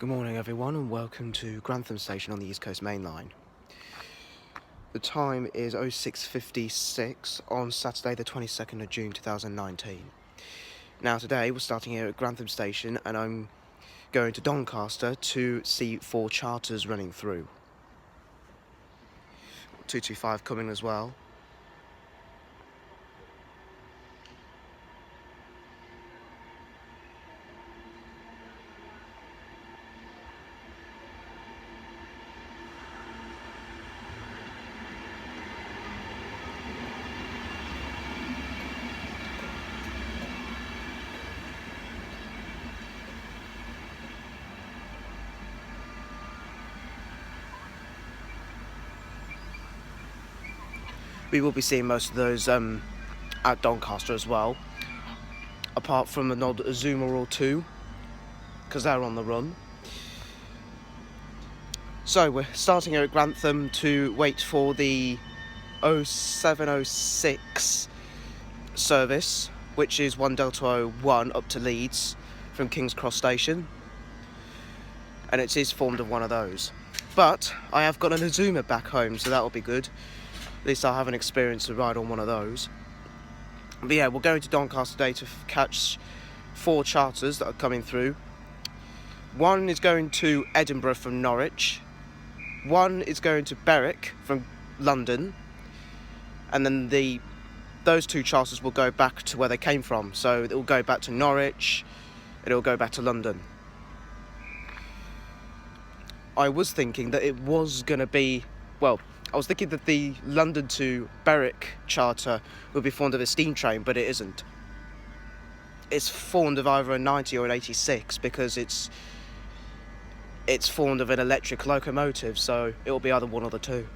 Good morning everyone and welcome to Grantham Station on the East Coast Mainline. The time is 06:56 on Saturday the 22nd of June 2019. Now today we're starting here at Grantham Station and I'm going to Doncaster to see 4 charters running through. 225 coming as well. We will be seeing most of those at Doncaster as well, apart from an odd Zoomer or two, because they're on the run. So we're starting here at Grantham to wait for the 0706 service, which is 1 Delta 01 up to Leeds from King's Cross Station, and it is formed of one of those. But I have got an Azuma back home, so that will be good. At least I'll have an experience to ride on one of those. But yeah, we're going to Doncaster today to catch 4 charters that are coming through. One is going to Edinburgh from Norwich. One is going to Berwick from London. And then those 2 charters will go back to where they came from. So it will go back to Norwich, it will go back to London. I was thinking that it was going to be, I was thinking that the London to Berwick charter would be formed of a steam train, but it isn't. It's formed of either a 90 or an 86 because it's formed of an electric locomotive, so it will be either one or the 2.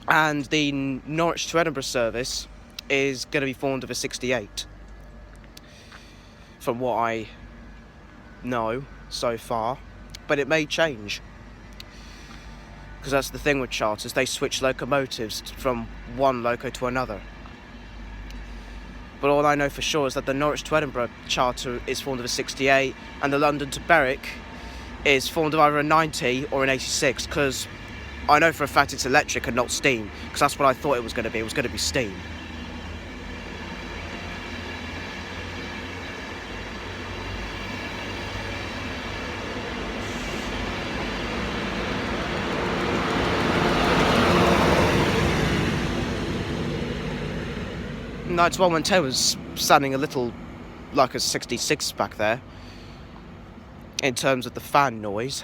And the Norwich to Edinburgh service is going to be formed of a 68, from what I know so far, but it may change, because that's the thing with charters, they switch locomotives from one loco to another. But all I know for sure is that the Norwich to Edinburgh charter is formed of a 68 and the London to Berwick is formed of either a 90 or an 86, because I know for a fact it's electric and not steam, because that's what I thought it was going to be. It was going to be steam. Knights 112 was sounding a little like a 66 back there in terms of the fan noise.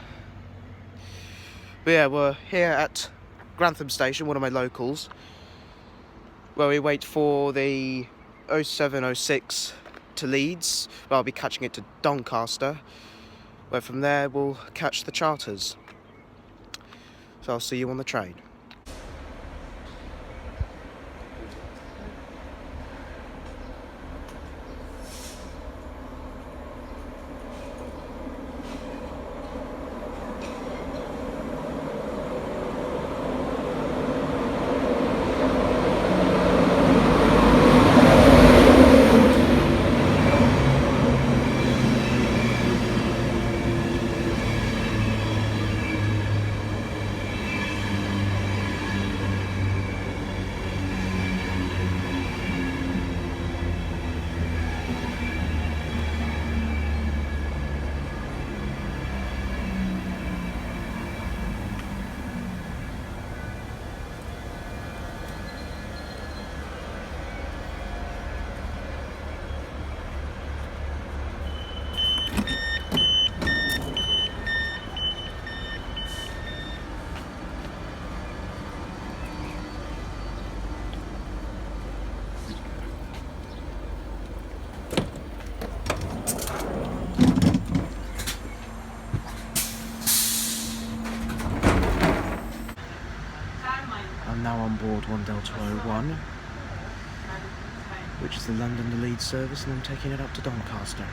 But yeah, we're here at Grantham Station, one of my locals, where we wait for the 0706 to Leeds, where I'll be catching it to Doncaster, where from there we'll catch the charters. So I'll see you on the train. I'm now on board 1 Delta 01, which is the London to Leeds service, and I'm taking it up to Doncaster.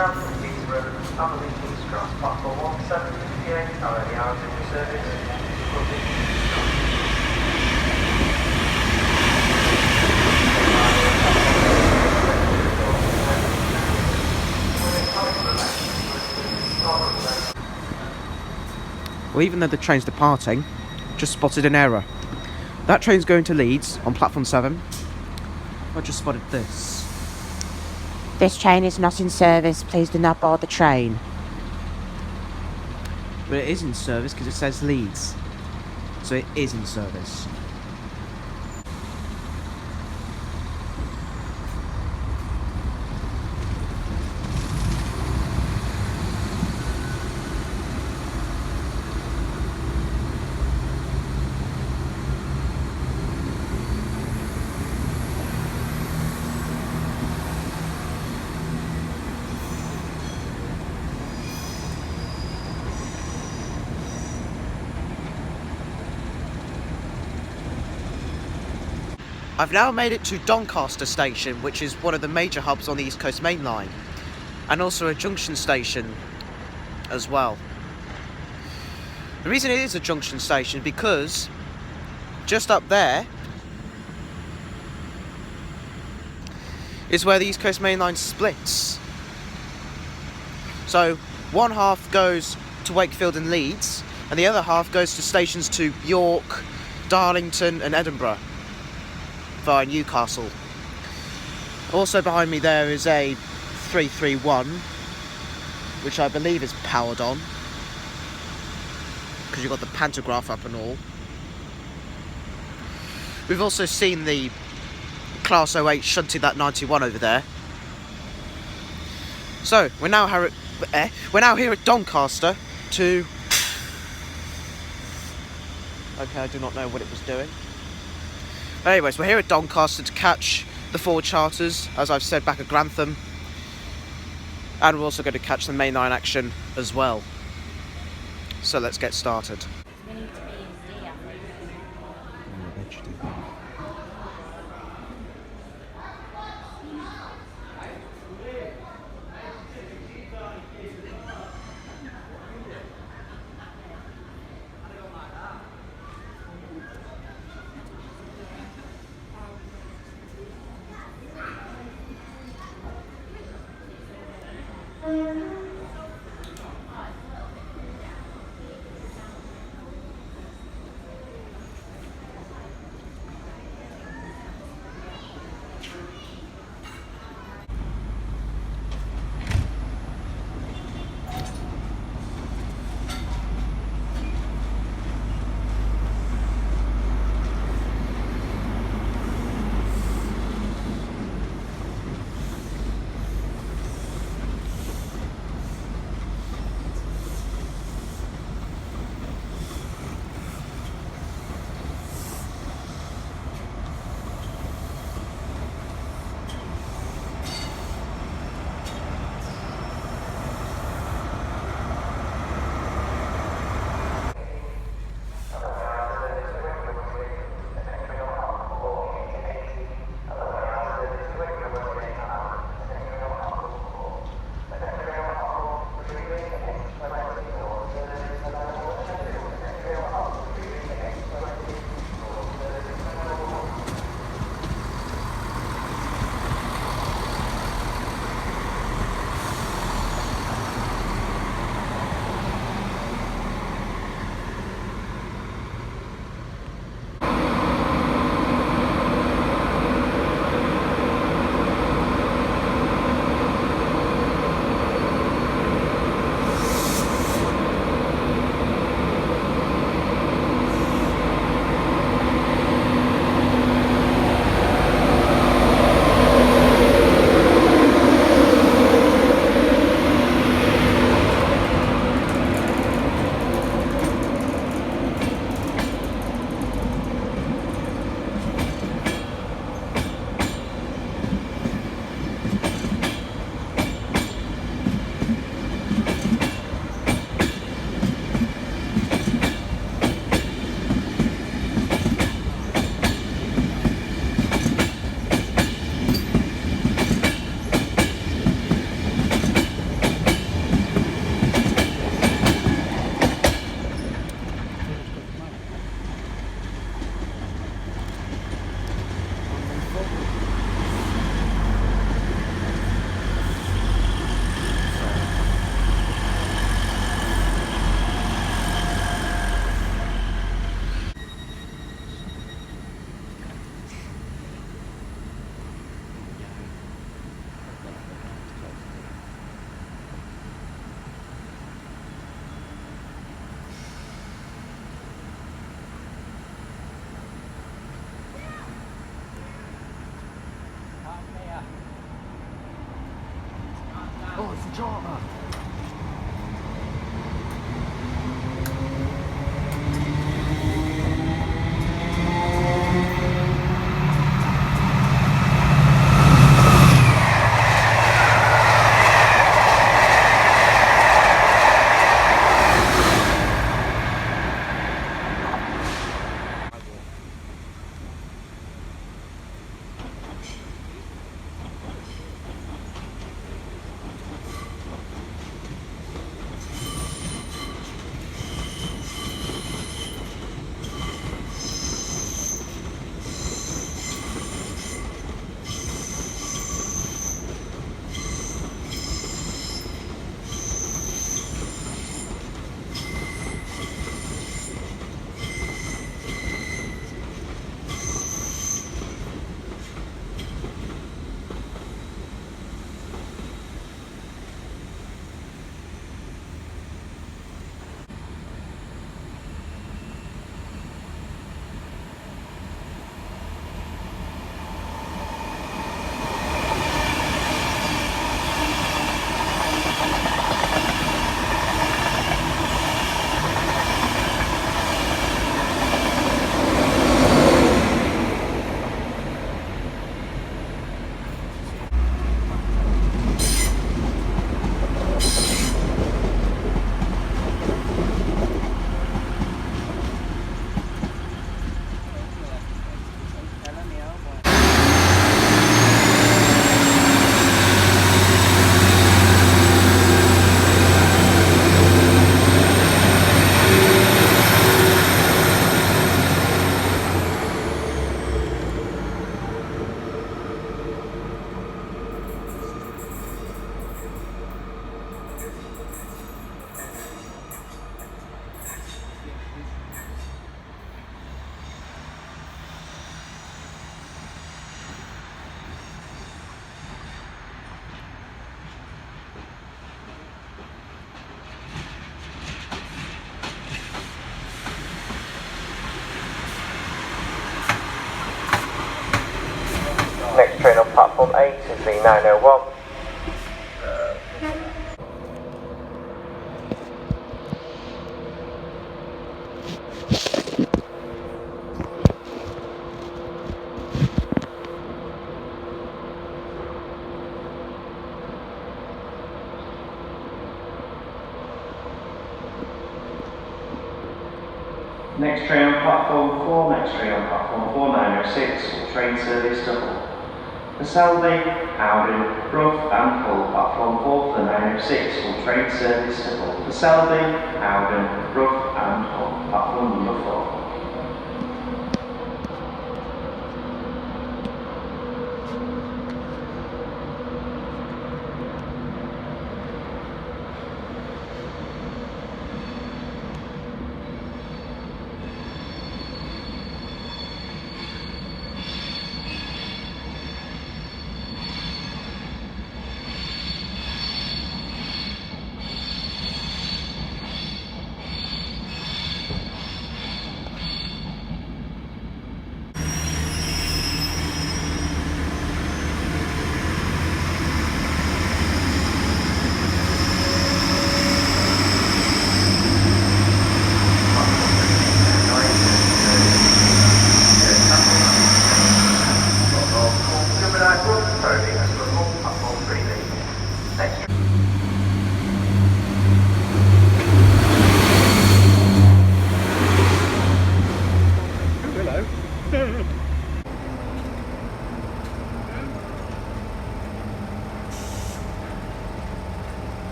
Grantham, Peterborough, Family King's Cross, platform 1758, LNER service, closing King's Cross. Well, even though the train's departing, just spotted an error. That train's going to Leeds on platform 7. I just spotted this. This train is not in service. Please do not board the train. But it is in service because it says Leeds. So it is in service. I've now made it to Doncaster Station, which is one of the major hubs on the East Coast Mainline, and also a junction station as well. The reason it is a junction station because just up there is where the East Coast Mainline splits. So one half goes to Wakefield and Leeds, and the other half goes to stations to York, Darlington and Edinburgh via Newcastle. Also behind me there is a 331, which I believe is powered on, because you've got the pantograph up and all. We've also seen the Class 08 shunting that 91 over there. So we're now here at Doncaster to... Okay, I do not know what it was doing. But anyways, we're here at Doncaster to catch the 4 charters, as I've said, back at Grantham. And we're also going to catch the mainline action as well. So let's get started. charter. Next train on platform 8 is the 901. Next train on platform 4, next train on platform 4, 906, will train service double. The Selby, Howden, Rough and Hull platform 4 for the 906 will train service double. The Selby, Howden, Rough and Hull platform number 4.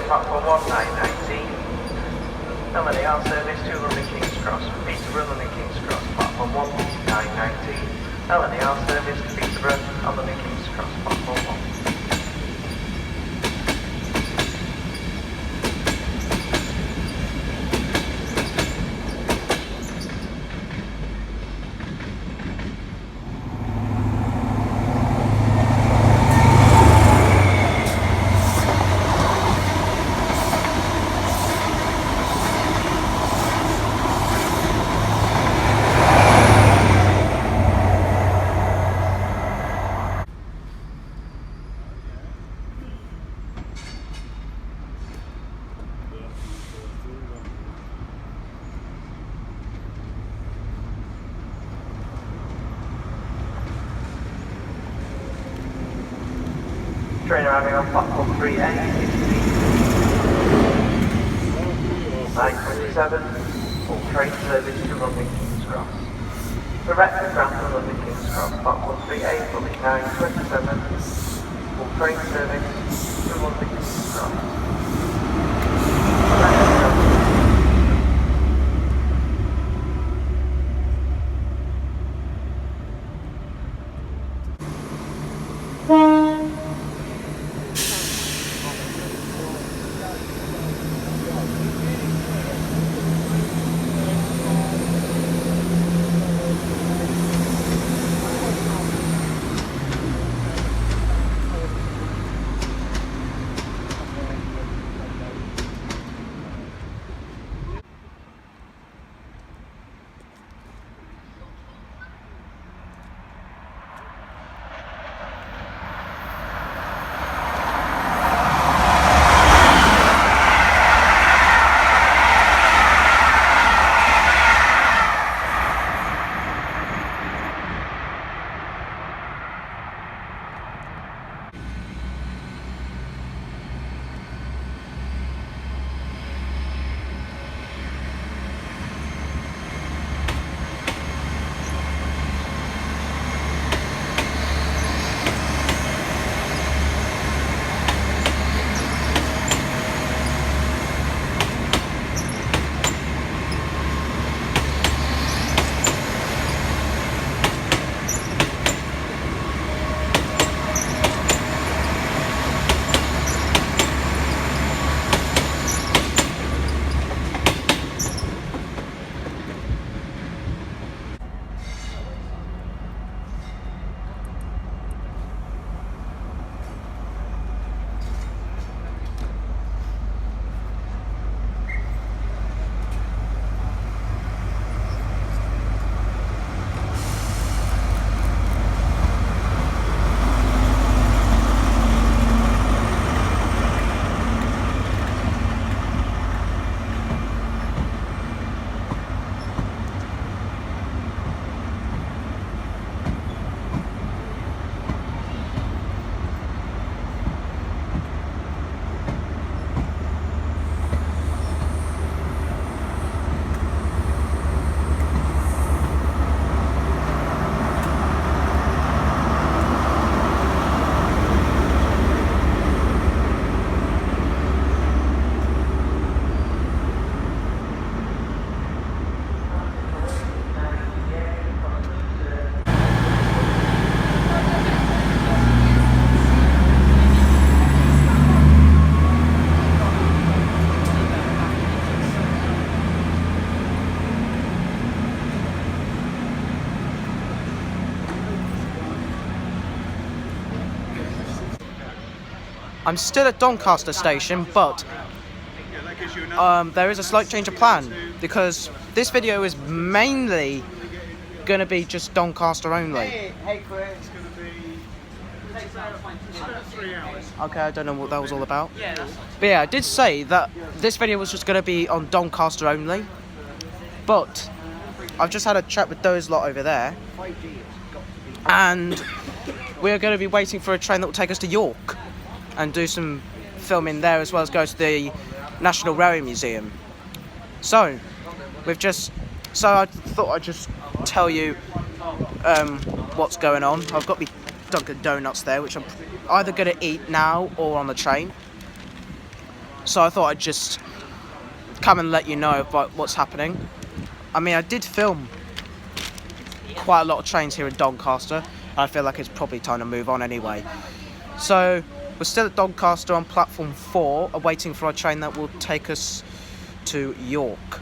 platform 1919. LNER service to London King's Cross, Peterborough, London King's Cross, platform 1919. LNER service to Peterborough on London King's Cross, platform 1. Train arriving on platform 3A, 9:27, full train service to London King's Cross. Direct to Grantham, London King's Cross, platform 3A, fully 9:27, full train service to London King's Cross. Direct to Grantham. I'm still at Doncaster Station, but there is a slight change of plan because this video is mainly going to be just Doncaster only. Hey Chris. It's going to be 3 hours. Okay, I don't know what that was all about. But yeah, I did say that this video was just going to be on Doncaster only, but I've just had a chat with those lot over there, and we're going to be waiting for a train that will take us to York and do some filming there, as well as go to the National Railway Museum. So I thought I'd just tell you what's going on. I've got my Dunkin' Donuts there, which I'm either going to eat now or on the train. So I thought I'd just come and let you know about what's happening. I mean, I did film quite a lot of trains here in Doncaster, and I feel like it's probably time to move on anyway. So we're still at Doncaster on platform 4, awaiting for our train that will take us to York.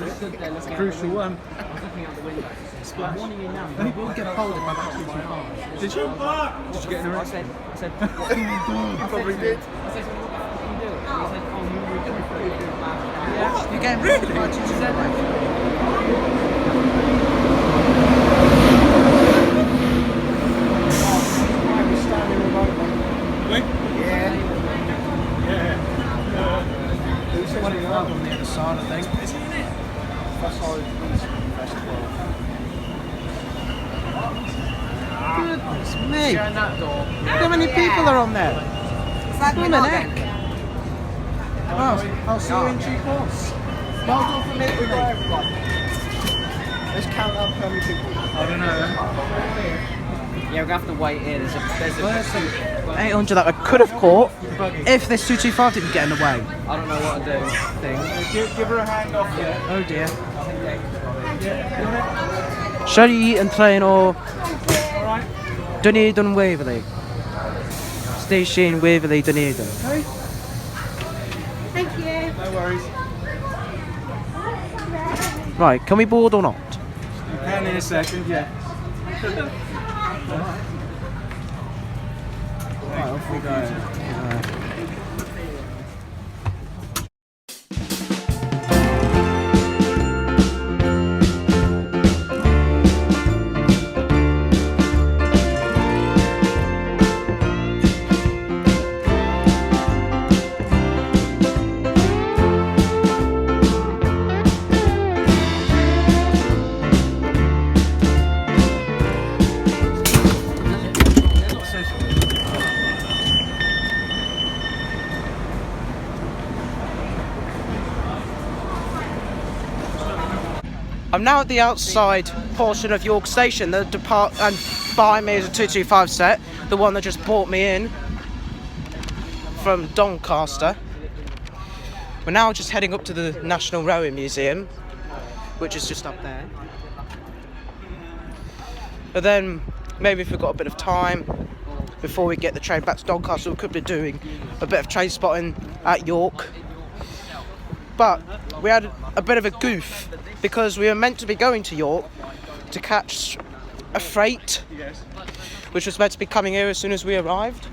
It's a crucial one. Splash. And he will get folded by about 225. Did you? Did you get in a race? I said, what can you do? You probably did. I said, what can you do? And he said, oh, you were doing pretty good. Yeah. You're getting really much into the race. On the other side, I think. Is he in it? Goodness me! How many people are on there? What the heck? I'll see you in due course. Well done for meeting me. Let's count up how many people. I don't know. Yeah, we're gonna have to wait here. There's a 800 that I could have caught if this 225 didn't get in the way. I don't know what to do. Thing. Give her a hand off there. Oh dear. Sherry and train or Dunedin Waverley. Station Waverley Dunedin. Okay. Thank you. No worries. Right, can we board or not? You can in a second, yeah. Right, off we go. I'm now at the outside portion of York Station. The and behind me is a 225 set, the one that just brought me in from Doncaster. We're now just heading up to the National Railway Museum, which is just up there. But then, maybe if we've got a bit of time before we get the train back to Doncaster, we could be doing a bit of train spotting at York. But we had a bit of a goof because we were meant to be going to York to catch a freight, which was meant to be coming here as soon as we arrived.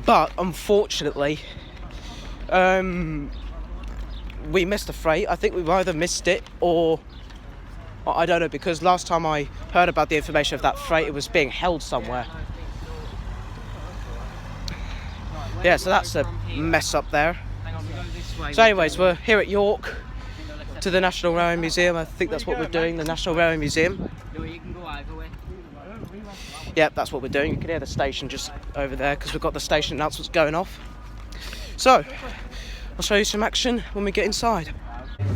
But unfortunately, we missed the freight. I think we've either missed it or I don't know, because last time I heard about the information of that freight, it was being held somewhere. Yeah, so that's a mess up there. So anyways, we're here at York to the National Railway Museum. I think that's what we're doing, the National Railway Museum. Yep, that's what we're doing. You can hear the station just over there because we've got the station announcements going off. So, I'll show you some action when we get inside. I'm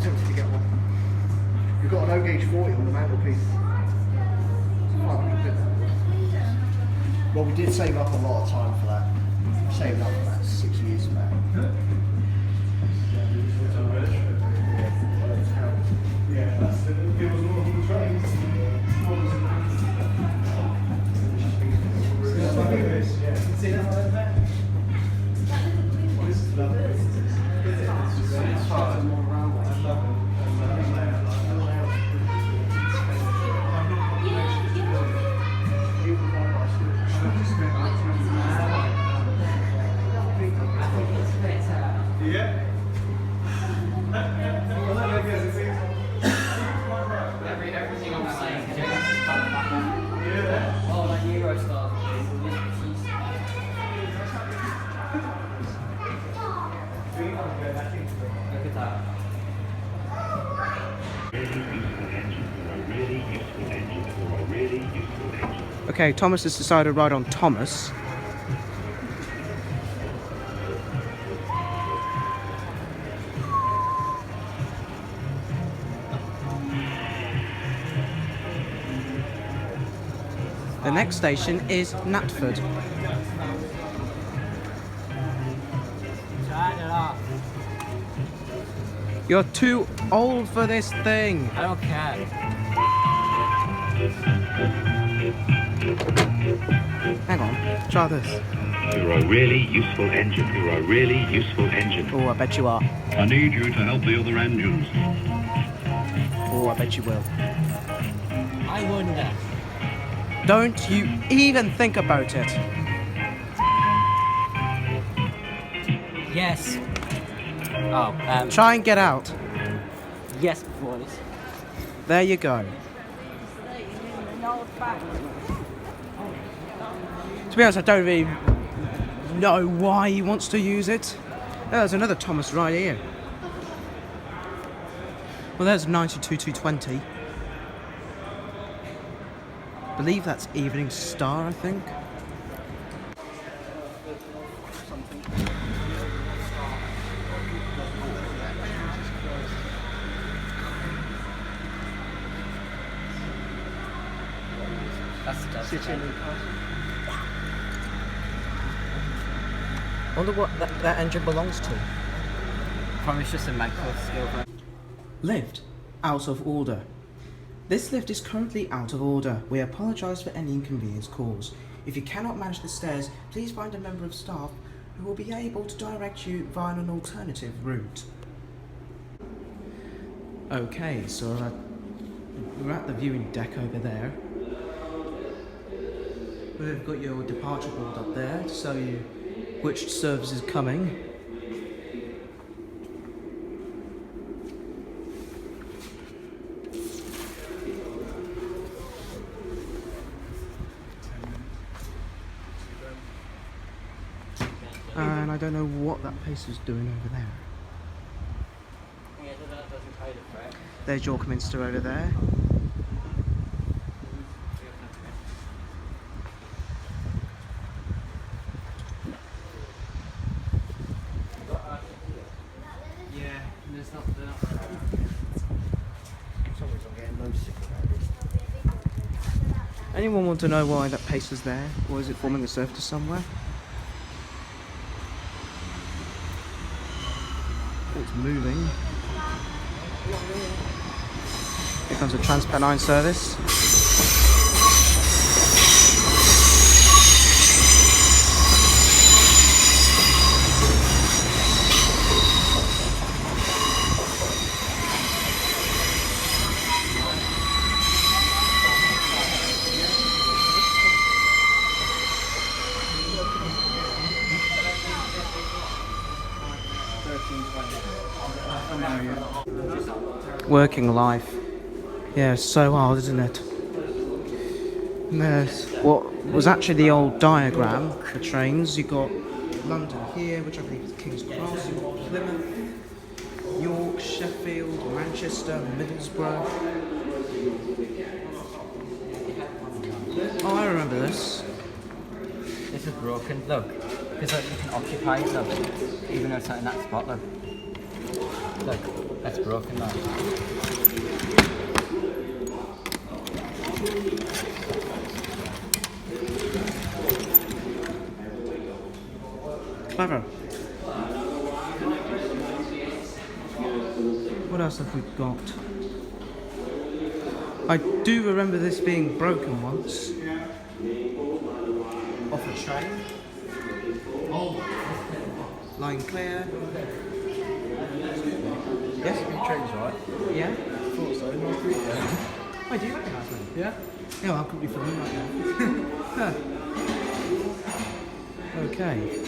tempted to get one. You've got an O gauge 40 on the mantelpiece. It's 500 quid. Well, we did save up a lot of time for that. Saved up about 6 years back. Yeah, that's it. It was one of the trains. See that one there? Yeah. Everything I'm saying. Oh, that Eurostar. Look at that. Okay, Thomas has decided to ride on Thomas. The next station is Knapford. Turn it off. You're too old for this thing. I don't care. Hang on, try this. You're a really useful engine. You're a really useful engine. Oh, I bet you are. I need you to help the other engines. Oh, I bet you will. I wonder. Don't you even think about it. Yes. Oh, Try and get out. yes, boys. There you go. To be honest, I don't really know why he wants to use it. Oh, there's another Thomas right here. Well, there's 92-220. I believe that's Evening Star, I think. That's I wonder what that engine belongs to. probably just a medical skill. Lift out of order. This lift is currently out of order. We apologise for any inconvenience caused. If you cannot manage the stairs, please find a member of staff who will be able to direct you via an alternative route. Okay, so we're at the viewing deck over there. We've got your departure board up there to show you which service is coming. And I don't know what that place is doing over there. There's York Minster over there. Yeah, there's not Anyone want to know why that pace is there? Or is it forming a surface somewhere? Oh, it's moving. Here comes a Trans-Pennine service. Working life. Yeah, it's so hard, isn't it? And there's what was actually the old diagram for trains. You've got London here, which I believe is King's Cross. You've got Plymouth, York, Sheffield, Manchester, Middlesbrough. Oh, I remember this. This is broken, look. Because like, you can occupy it, look. Even though it's not in that spot, look. Look, that's broken now. Clever. What else have we got? I do remember this being broken once. Off a train. Line clear. Yes? Train's right. Yeah? I thought so. Nice to meet you. Oh, do you recognise me? Yeah? Yeah, well, I could be filming right now. Okay.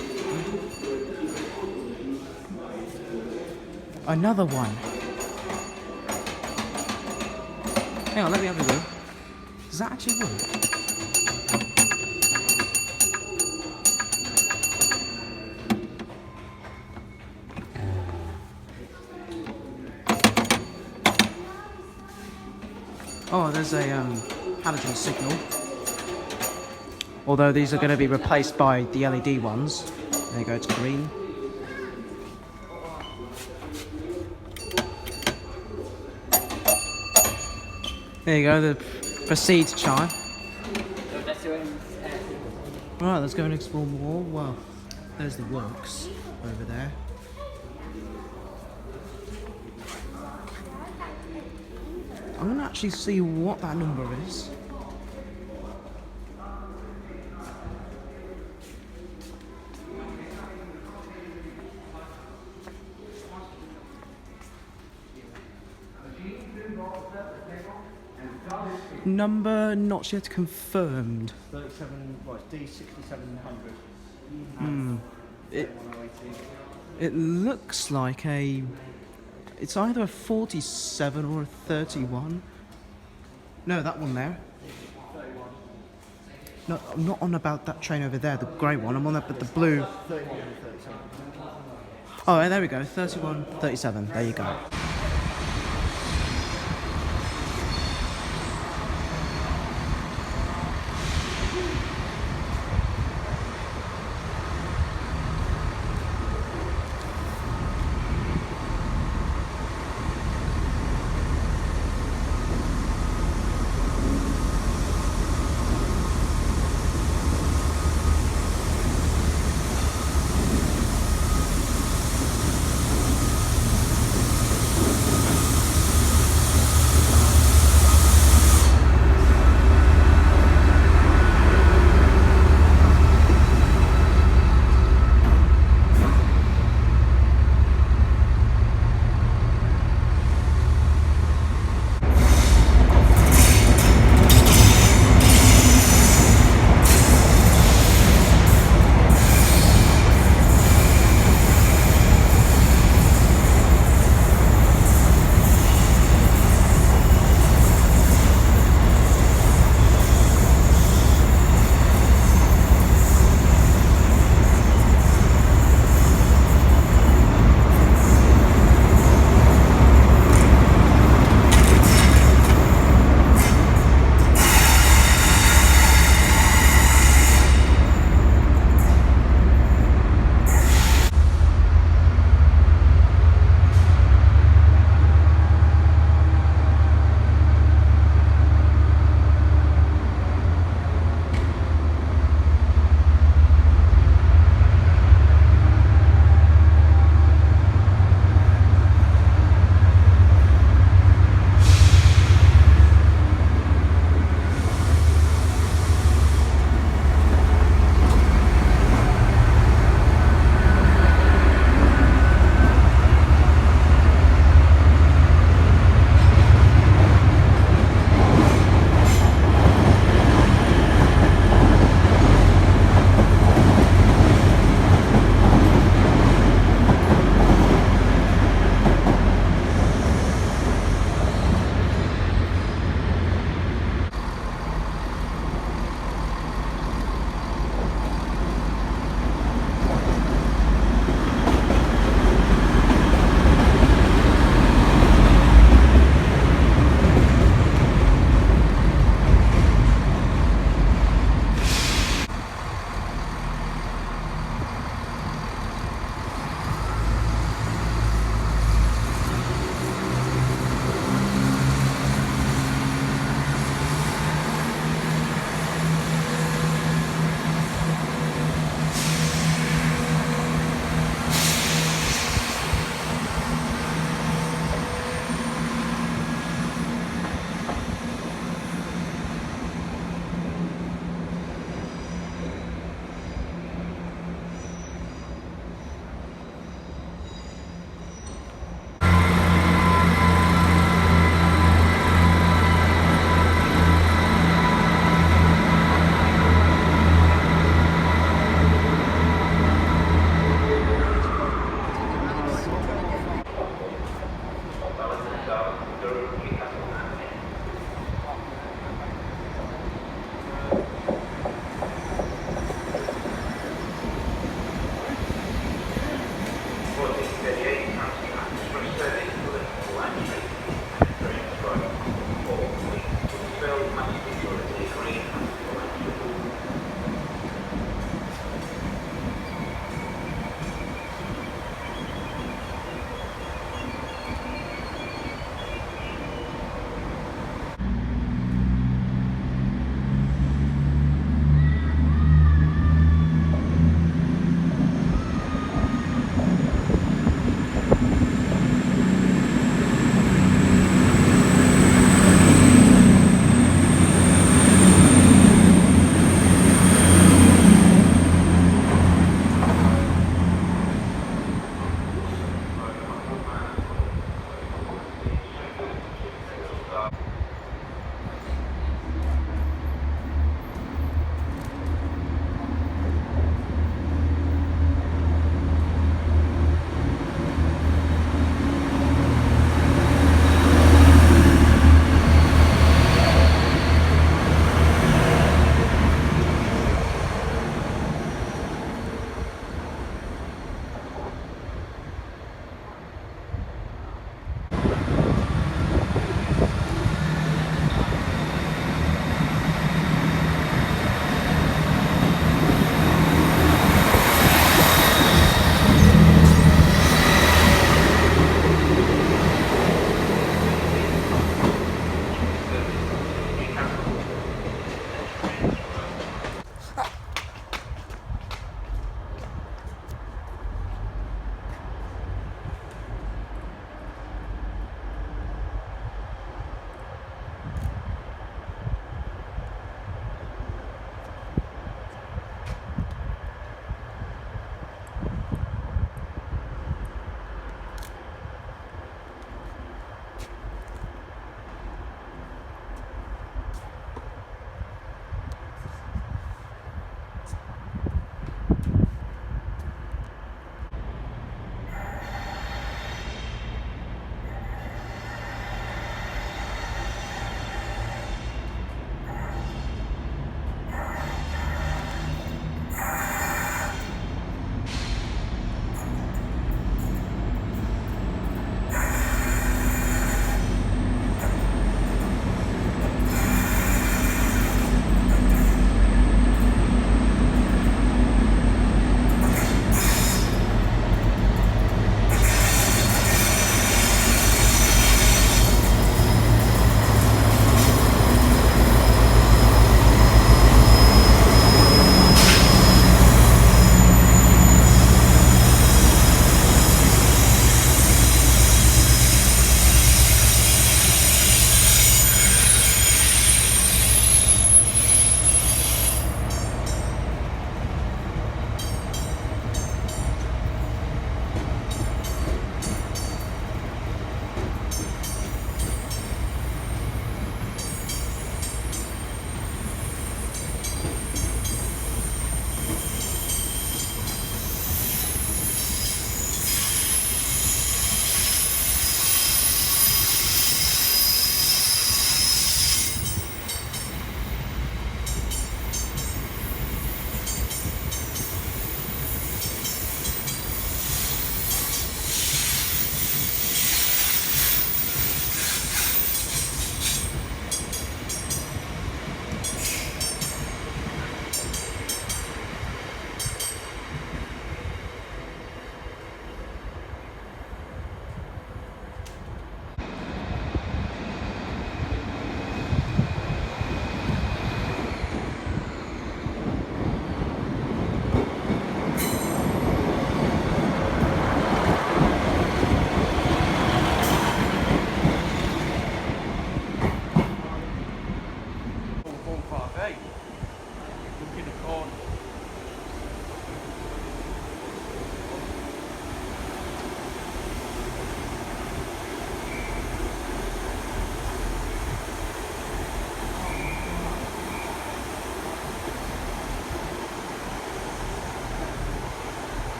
Another one. Hang on, let me have a go. Does that actually work? Oh, there's a halogen signal. Although these are going to be replaced by the LED ones. There you go, it's green. There you go, the proceed chime. Right, let's go and explore more. Well, there's the works over there. I'm going to actually see what that number is. Number not yet confirmed. 37, what, D6700. It looks like a... It's either a 47 or a 31. No, that one there. No, I'm not on about that train over there, the grey one. I'm on that, but the blue. 31 and 37. Oh, there we go. 31, 37. There you go.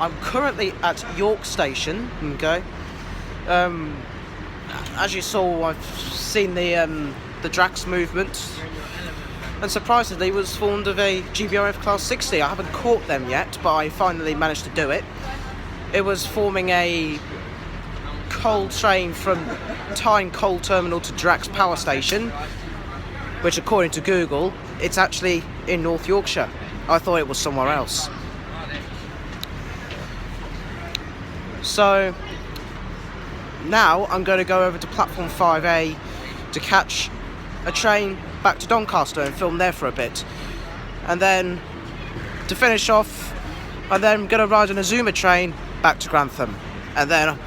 I'm currently at York Station, okay. As you saw, I've seen the Drax movement, and surprisingly was formed of a GBRF Class 60. I haven't caught them yet, but I finally managed to do it. It was forming a coal train from Tyne Coal Terminal to Drax Power Station, which according to Google, it's actually in North Yorkshire. I thought it was somewhere else. So now I'm going to go over to platform 5A to catch a train back to Doncaster and film there for a bit. And then to finish off, I'm then going to ride an Azuma train back to Grantham. And then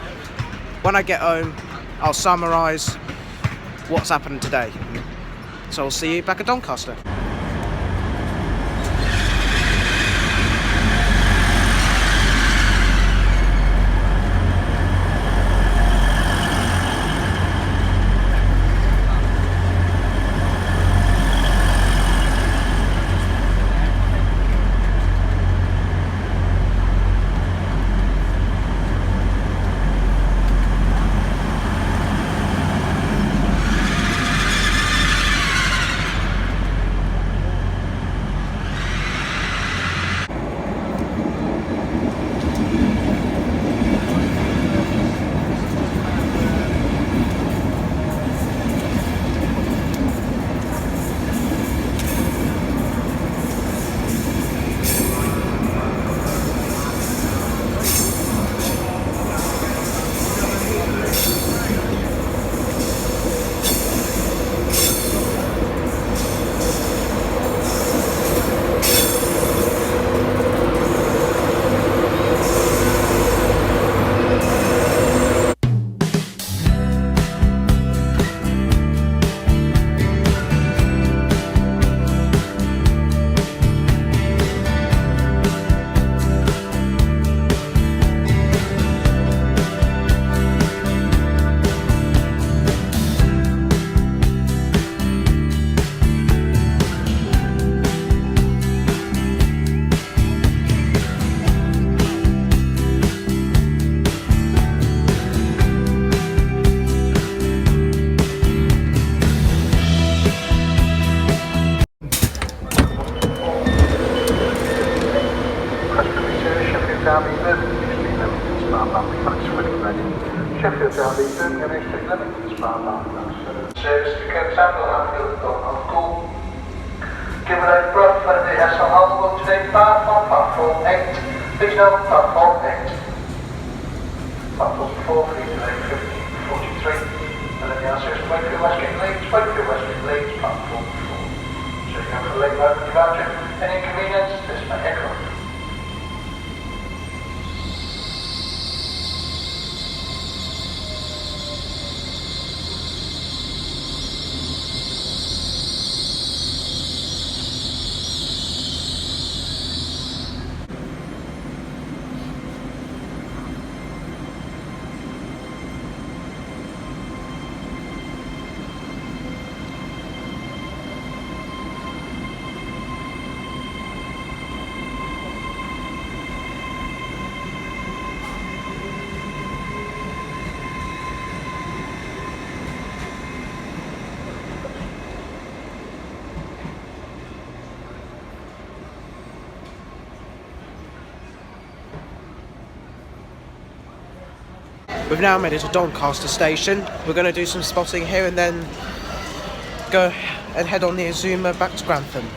when I get home, I'll summarise what's happened today. So I'll see you back at Doncaster. We've now made it to Doncaster Station. We're going to do some spotting here and then go and head on the Azuma back to Grantham.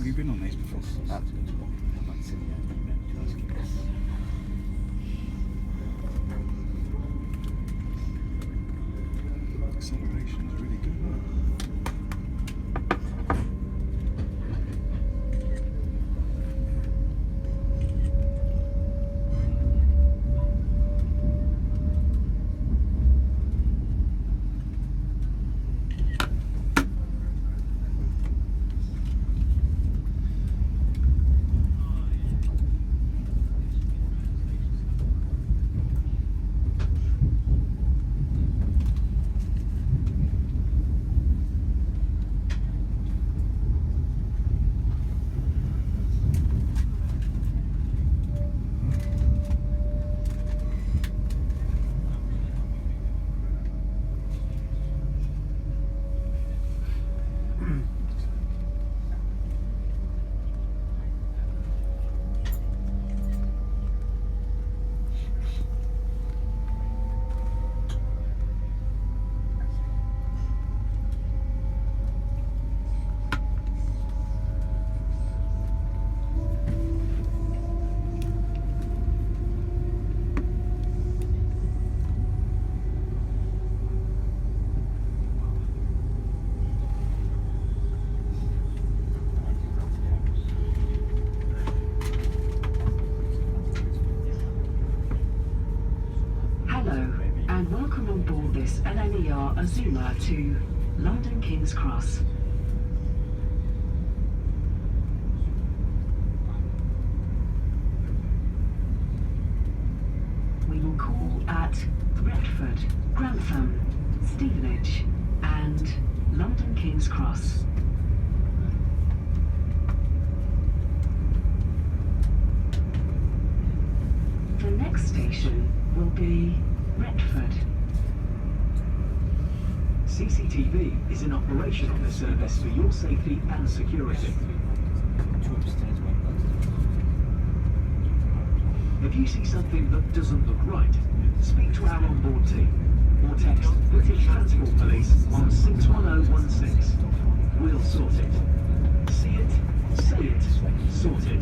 Have you been on these before? Acceleration is really good. This LNER Azuma to London King's Cross. We will call at Retford, Grantham, Stevenage and London King's Cross. The next station will be Retford. CCTV is in operation on this service for your safety and security. If you see something that doesn't look right, speak to our onboard team or text British Transport Police on 61016. We'll sort it. See it, say it, sort it.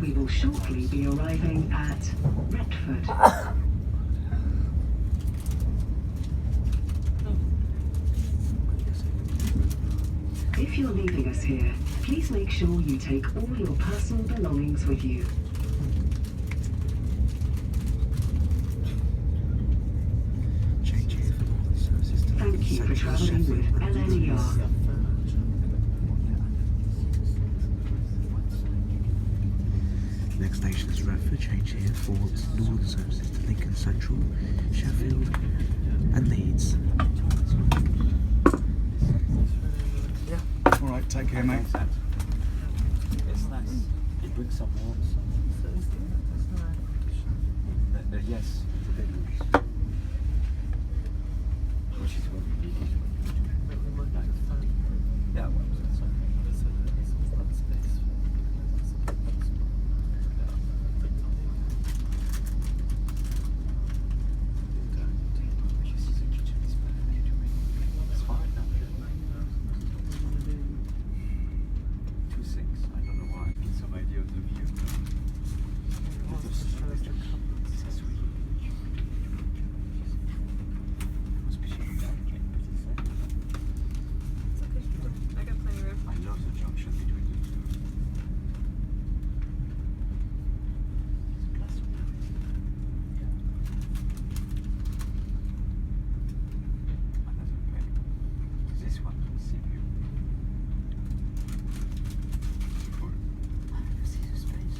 We will shortly be arriving at Retford. If you're leaving us here, please make sure you take all your personal belongings with you. Thank you for travelling with LNER. Next station is Retford, change here for Northern services to Lincoln Central, Sheffield. Sheffield and Leeds. All right, take care, mate. It's nice. You bring some more. Yes, it's a bit loose. Which is what we need. Yeah, well, it's fine now. 2.6. I don't know why. Get some idea of the view. I love the junction between the two. Another pen. This one, CPU. Cool. See the space.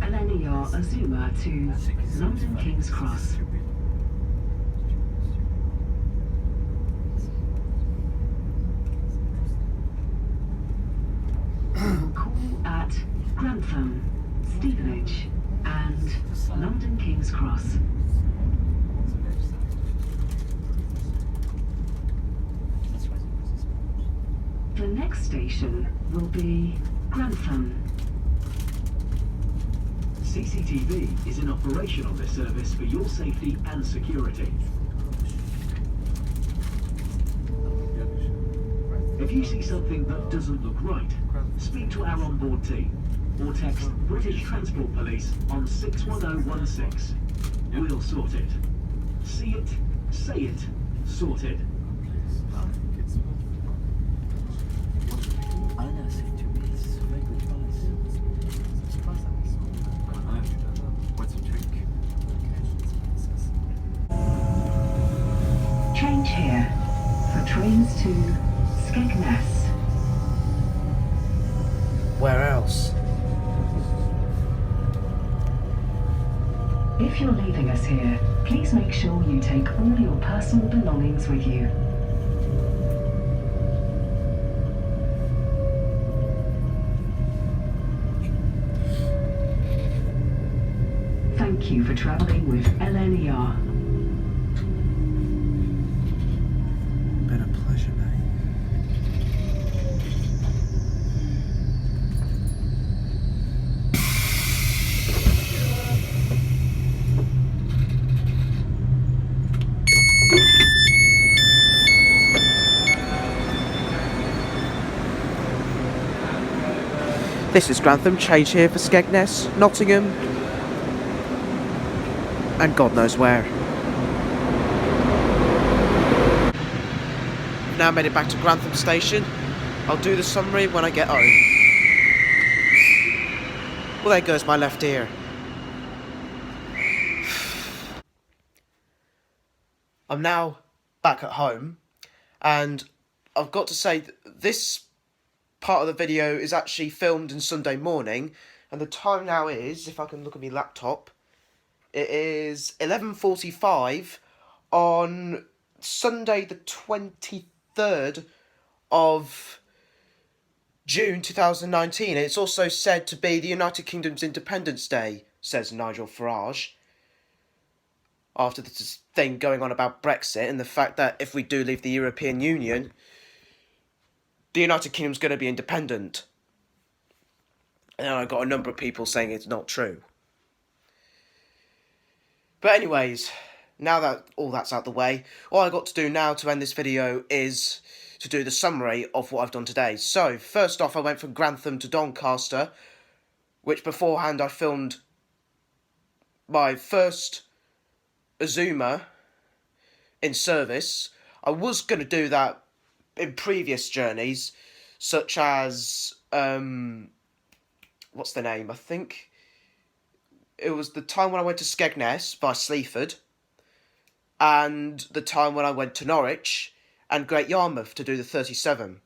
LNER Azuma to London King's Cross. Call at Grantham, Stevenage and London King's Cross. The next station will be Grantham. CCTV is in operation on this service for your safety and security. If you see something that doesn't look right, speak to our onboard team or text British Transport Police on 61016. We'll sort it. See it, say it, sorted. Change here for trains to Skegness. Where else? If you're leaving us here, please make sure you take all your personal belongings with you. Thank you for travelling with LNER. Been a pleasure, mate. This is Grantham, change here for Skegness, Nottingham, and God knows where. Now made it back to Grantham Station. I'll do the summary when I get home. Well, there goes my left ear. I'm now back at home, and I've got to say, this part of the video is actually filmed on Sunday morning, and the time now is, if I can look at my laptop, it is 11:45 on Sunday the 23rd of June 2019. It's also said to be the United Kingdom's Independence Day, says Nigel Farage. After this thing going on about Brexit and the fact that if we do leave the European Union, the United Kingdom's going to be independent. And I got a number of people saying it's not true. But anyways, now that all that's out the way, all I got to do now to end this video is to do the summary of what I've done today. So, first off, I went from Grantham to Doncaster, which beforehand I filmed my first Azuma in service. I was going to do that in previous journeys, such as, what's the name? I think it was the time when I went to Skegness by Sleaford, and the time when I went to Norwich and Great Yarmouth to do the 37.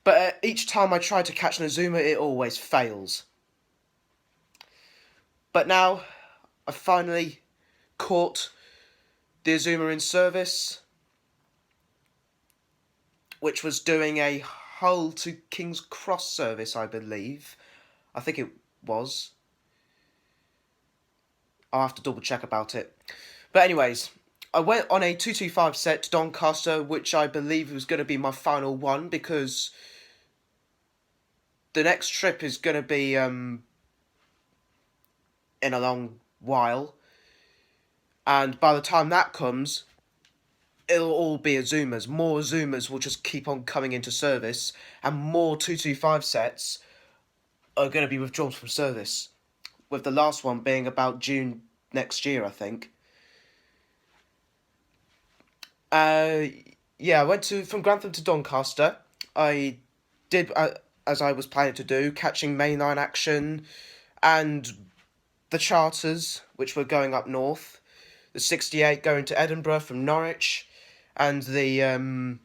But each time I try to catch an Azuma, it always fails. But now, I finally caught the Azuma in service, which was doing a Hull to King's Cross service, I believe. I think it was. I'll have to double check about it. But anyways, I went on a 225 set to Doncaster, which I believe was going to be my final one, because the next trip is going to be in a long while. And by the time that comes, it'll all be Azumas. More Azumas will just keep on coming into service, and more 225 sets are going to be withdrawn from service, with the last one being about June next year, I think. Yeah, I went from Grantham to Doncaster. I did, as I was planning to do, catching Mainline action and the charters, which were going up north. The 68 going to Edinburgh from Norwich, and the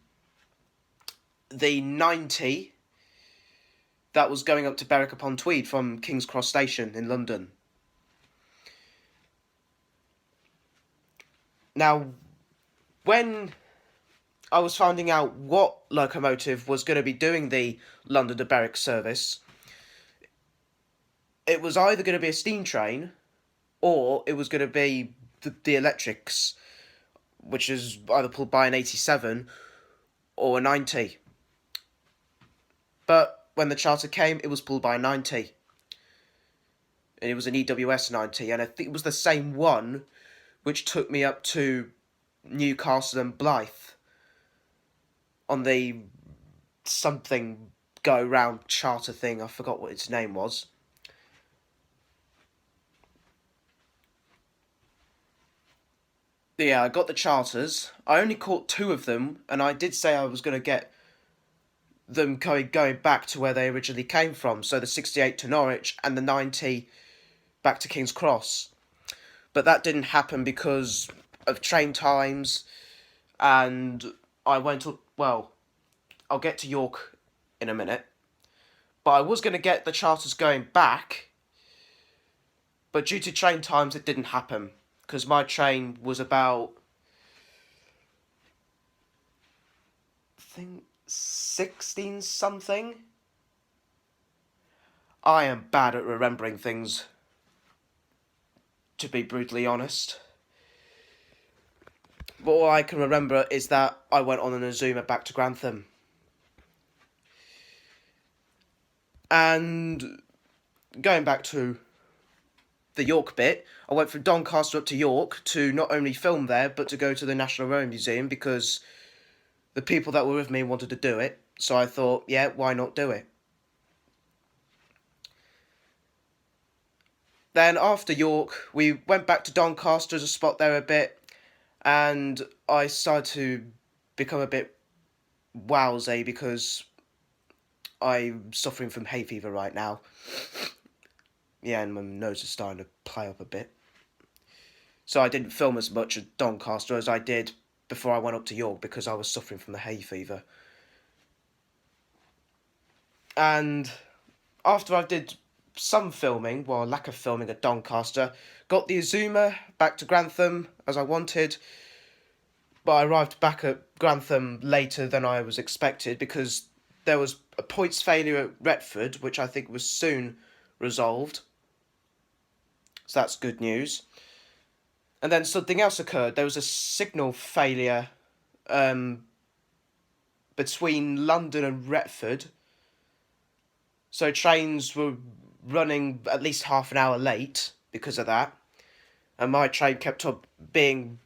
90 that was going up to Berwick upon Tweed from King's Cross Station in London. Now, when I was finding out what locomotive was going to be doing the London to Berwick service, it was either going to be a steam train, or it was going to be the electrics, which is either pulled by an 87 or a 90. But when the charter came, it was pulled by a 90. And it was an EWS 90, and I think it was the same one which took me up to Newcastle and Blyth on the something go round charter thing. I forgot what its name was. Yeah, I got the charters. I only caught 2 of them, and I did say I was going to get them going back to where they originally came from. So the 68 to Norwich and the 90 back to King's Cross. But that didn't happen because of train times, and I went up, well, I'll get to York in a minute. But I was going to get the charters going back, but due to train times it didn't happen, because my train was about, I think, 16 something. I am bad at remembering things, to be brutally honest. But all I can remember is that I went on an Azuma back to Grantham. And going back to the York bit, I went from Doncaster up to York to not only film there, but to go to the National Rail Museum, because the people that were with me wanted to do it. So I thought, yeah, why not do it? Then after York, we went back to Doncaster as a spot there a bit, and I started to become a bit wowsy because I'm suffering from hay fever right now. Yeah, and my nose is starting to play up a bit. So I didn't film as much at Doncaster as I did before I went up to York because I was suffering from the hay fever. And after I did some filming, well, lack of filming at Doncaster, got the Azuma back to Grantham as I wanted, but I arrived back at Grantham later than I was expected because there was a points failure at Retford, which I think was soon resolved. So that's good news. And then something else occurred. There was a signal failure between London and Retford. So trains were running at least half an hour late because of that. And my train kept up being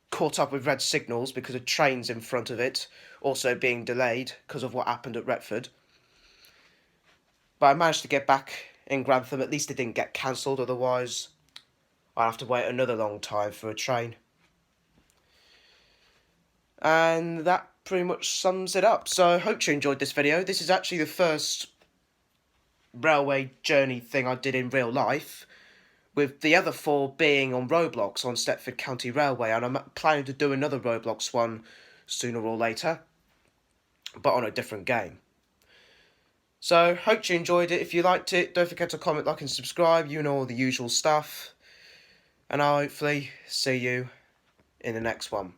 caught up with red signals because of trains in front of it also being delayed because of what happened at Retford. But I managed to get back in Grantham. At least it didn't get cancelled, otherwise I'd have to wait another long time for a train. And that pretty much sums it up. So I hope you enjoyed this video. This is actually the first railway journey thing I did in real life, with the other 4 being on Roblox on Stepford County Railway, and I'm planning to do another Roblox one sooner or later, but on a different game. So, hope you enjoyed it. If you liked it, don't forget to comment, like and subscribe, you know all the usual stuff, and I'll hopefully see you in the next one.